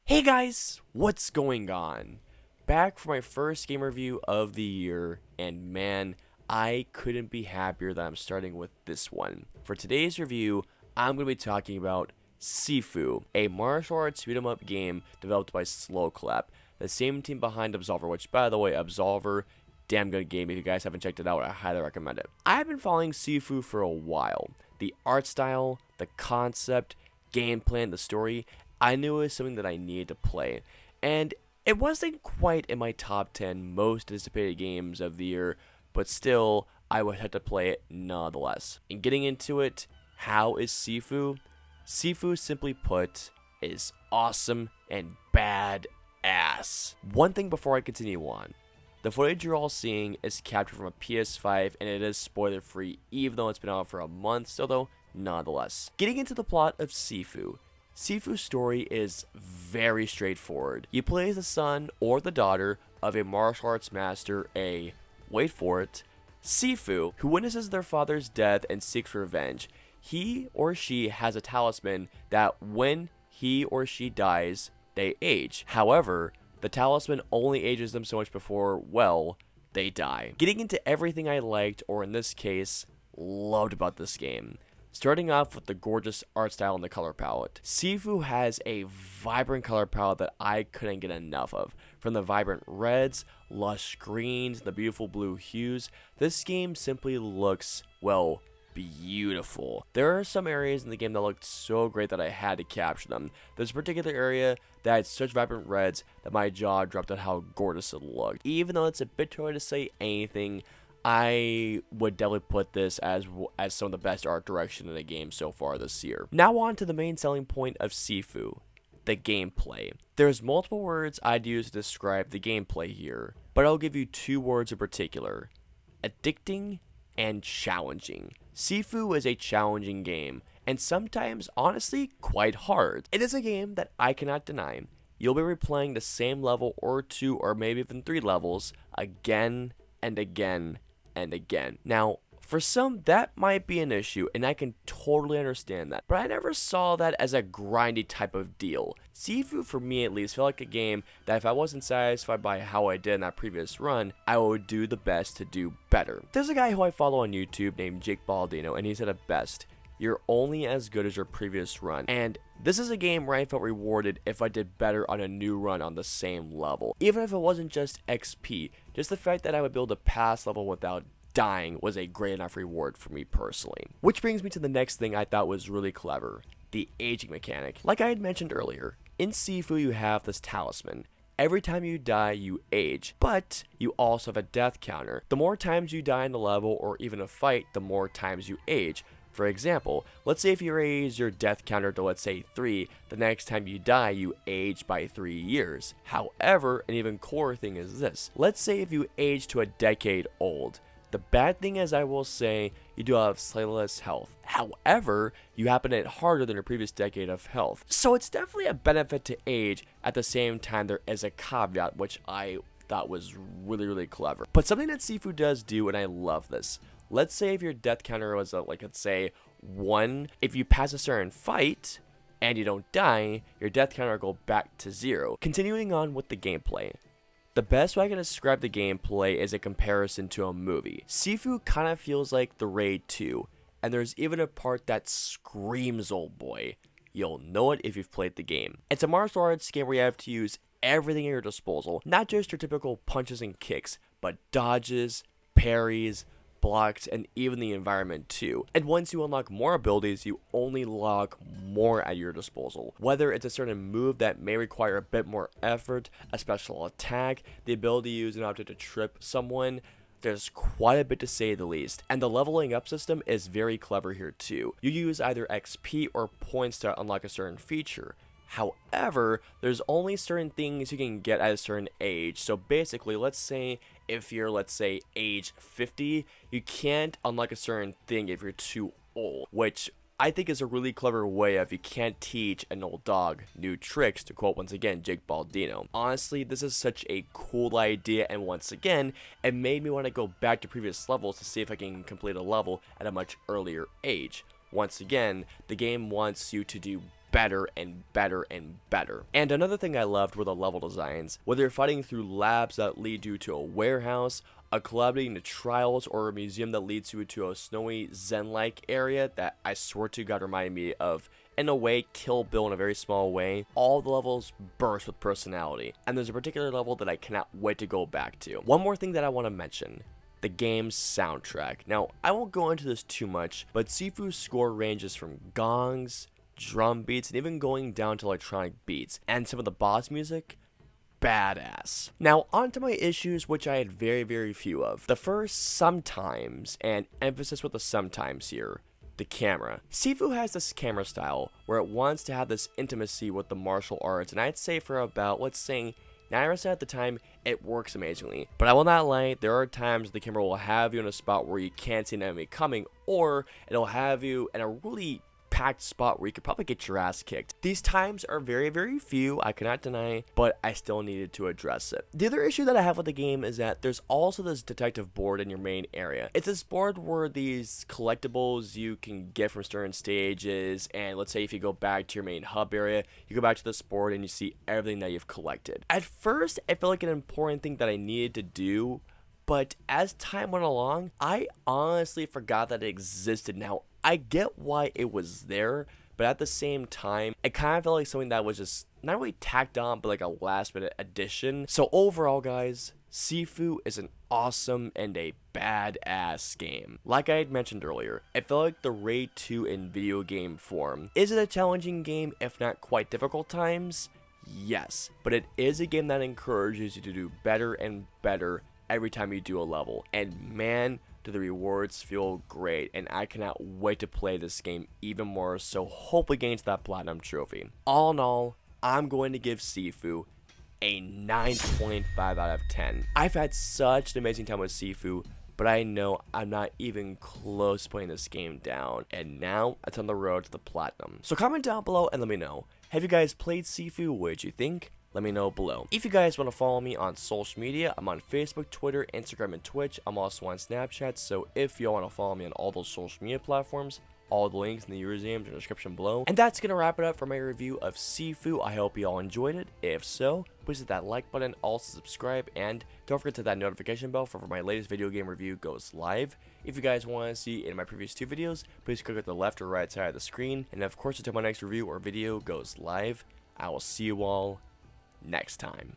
Hey guys, what's going on? Back for my first game review of the year, and man, I couldn't be happier that I'm starting with this one. For today's review, I'm going to be talking about Sifu, a martial arts beat 'em up game developed by Slow Clap, the same team behind Absolver, which by the way, Absolver, damn good game. If you guys haven't checked it out, I highly recommend it. I've been following Sifu for a while. The art style, the concept, gameplay, and the story, I knew it was something that I needed to play, and it wasn't quite in my top 10 most anticipated games of the year, but still, I would have to play it nonetheless. In getting into it, how is Sifu? Sifu, simply put, is awesome and badass. One thing before I continue on. The footage you're all seeing is captured from a PS5, and it is spoiler free, even though it's been out for a month, still though, nonetheless. Getting into the plot of Sifu. Sifu's story is very straightforward. You play as the son or the daughter of a martial arts master, wait for it, Sifu, who witnesses their father's death and seeks revenge. He or she has a talisman that when he or she dies, they age. However, the talisman only ages them so much before, well, they die. Getting into everything I liked, or in this case, loved about this game. Starting off with the gorgeous art style and the color palette. Sifu has a vibrant color palette that I couldn't get enough of. From the vibrant reds, lush greens, the beautiful blue hues, this game simply looks, well, beautiful. There are some areas in the game that looked so great that I had to capture them. There's a particular area that had such vibrant reds that my jaw dropped at how gorgeous it looked. Even though it's a bit too early to say anything, I would definitely put this as some of the best art direction in the game so far this year. Now on to the main selling point of Sifu, the gameplay. There's multiple words I'd use to describe the gameplay here, but I'll give you two words in particular: addicting and challenging. Sifu is a challenging game, and sometimes, honestly, quite hard. It is a game that I cannot deny. You'll be replaying the same level or two or maybe even 3 levels again and again and again. Now, for some, that might be an issue, and I can totally understand that, but I never saw that as a grindy type of deal. Sifu, for me at least, felt like a game that if I wasn't satisfied by how I did in that previous run, I would do the best to do better. There's a guy who I follow on YouTube named Jake Baldino, and he said it best: you're only as good as your previous run. And this is a game where I felt rewarded if I did better on a new run on the same level. Even if it wasn't just XP, just the fact that I would be able to pass level without dying was a great enough reward for me personally. Which brings me to the next thing I thought was really clever: the aging mechanic. Like I had mentioned earlier, in Sifu you have this talisman. Every time you die, you age, but you also have a death counter. The more times you die in a level or even a fight, the more times you age. For example, let's say if you raise your death counter to, let's say, 3, the next time you die, you age by 3 years. However, an even cooler thing is this. Let's say if you age to a decade old. The bad thing is, I will say, you do have slightly less health. However, you happen to hit harder than your previous decade of health. So it's definitely a benefit to age. At the same time, there is a caveat, which I thought was really clever. But something that Sifu does do, and I love this. Let's say if your death counter was like, let's say 1, if you pass a certain fight and you don't die, your death counter will go back to 0. Continuing on with the gameplay. The best way I can describe the gameplay is a comparison to a movie. Sifu kind of feels like The Raid 2, and there's even a part that screams old boy. You'll know it if you've played the game. It's a martial arts game where you have to use everything at your disposal, not just your typical punches and kicks, but dodges, parries, blocks, and even the environment too. And once you unlock more abilities, you only lock more at your disposal. Whether it's a certain move that may require a bit more effort, a special attack, the ability to use an object to trip someone, there's quite a bit to say the least. And the leveling up system is very clever here too. You use either XP or points to unlock a certain feature. However, there's only certain things you can get at a certain age. So basically, let's say if you're, let's say, age 50, you can't unlock a certain thing if you're too old, which I think is a really clever way of you can't teach an old dog new tricks, to quote once again Jake Baldino. Honestly, this is such a cool idea, and once again, it made me want to go back to previous levels to see if I can complete a level at a much earlier age. Once again, the game wants you to do better and better and better. And another thing I loved were the level designs. Whether you're fighting through labs that lead you to a warehouse, a collaborating to trials, or a museum that leads you to a snowy zen-like area that I swear to God reminded me of, in a way, Kill Bill in a very small way. All the levels burst with personality, and there's a particular level that I cannot wait to go back to. One more thing that I want to mention: the game's soundtrack. Now, I won't go into this too much, but Sifu's score ranges from gongs, drum beats, and even going down to electronic beats, and some of the boss music, badass. Now, on to my issues, which I had very few of. The first, sometimes, and emphasis with the sometimes here, the camera. Sifu has this camera style where it wants to have this intimacy with the martial arts, and I'd say for about, let's say, 9% at the time, it works amazingly. But I will not lie, there are times the camera will have you in a spot where you can't see an enemy coming, or it'll have you in a really packed spot where you could probably get your ass kicked. These times are very few, I cannot deny, but I still needed to address it. The other issue that I have with the game is that there's also this detective board in your main area. It's this board where these collectibles you can get from certain stages, and let's say if you go back to your main hub area, you go back to this board and you see everything that you've collected. At first, I felt like an important thing that I needed to do, but as time went along, I honestly forgot that it existed. Now, I get why it was there, but at the same time, it kind of felt like something that was just not really tacked on, but like a last minute addition. So overall, guys, Sifu is an awesome and a badass game. Like I had mentioned earlier, I feel like the Raid 2 in video game form. Is it a challenging game, if not quite difficult times? Yes, but it is a game that encourages you to do better and better every time you do a level. And man, do the rewards feel great, and I cannot wait to play this game even more, so hopefully gain that platinum trophy. All in all, I'm going to give Sifu a 9.5 out of 10. I've had such an amazing time with Sifu, but I know I'm not even close to putting this game down, and now it's on the road to the platinum. So comment down below and let me know, have you guys played Sifu? What did you think? Let me know below. If you guys want to follow me on social media, I'm on Facebook, Twitter, Instagram, and Twitch. I'm also on Snapchat, so if y'all want to follow me on all those social media platforms, all the links in the usernames in the description below. And that's going to wrap it up for my review of Sifu. I hope you all enjoyed it. If so, please hit that like button, also subscribe, and don't forget to hit that notification bell for when my latest video game review goes live. If you guys want to see in my previous 2 videos, please click at the left or right side of the screen. And of course, until my next review or video goes live, I will see you all next time.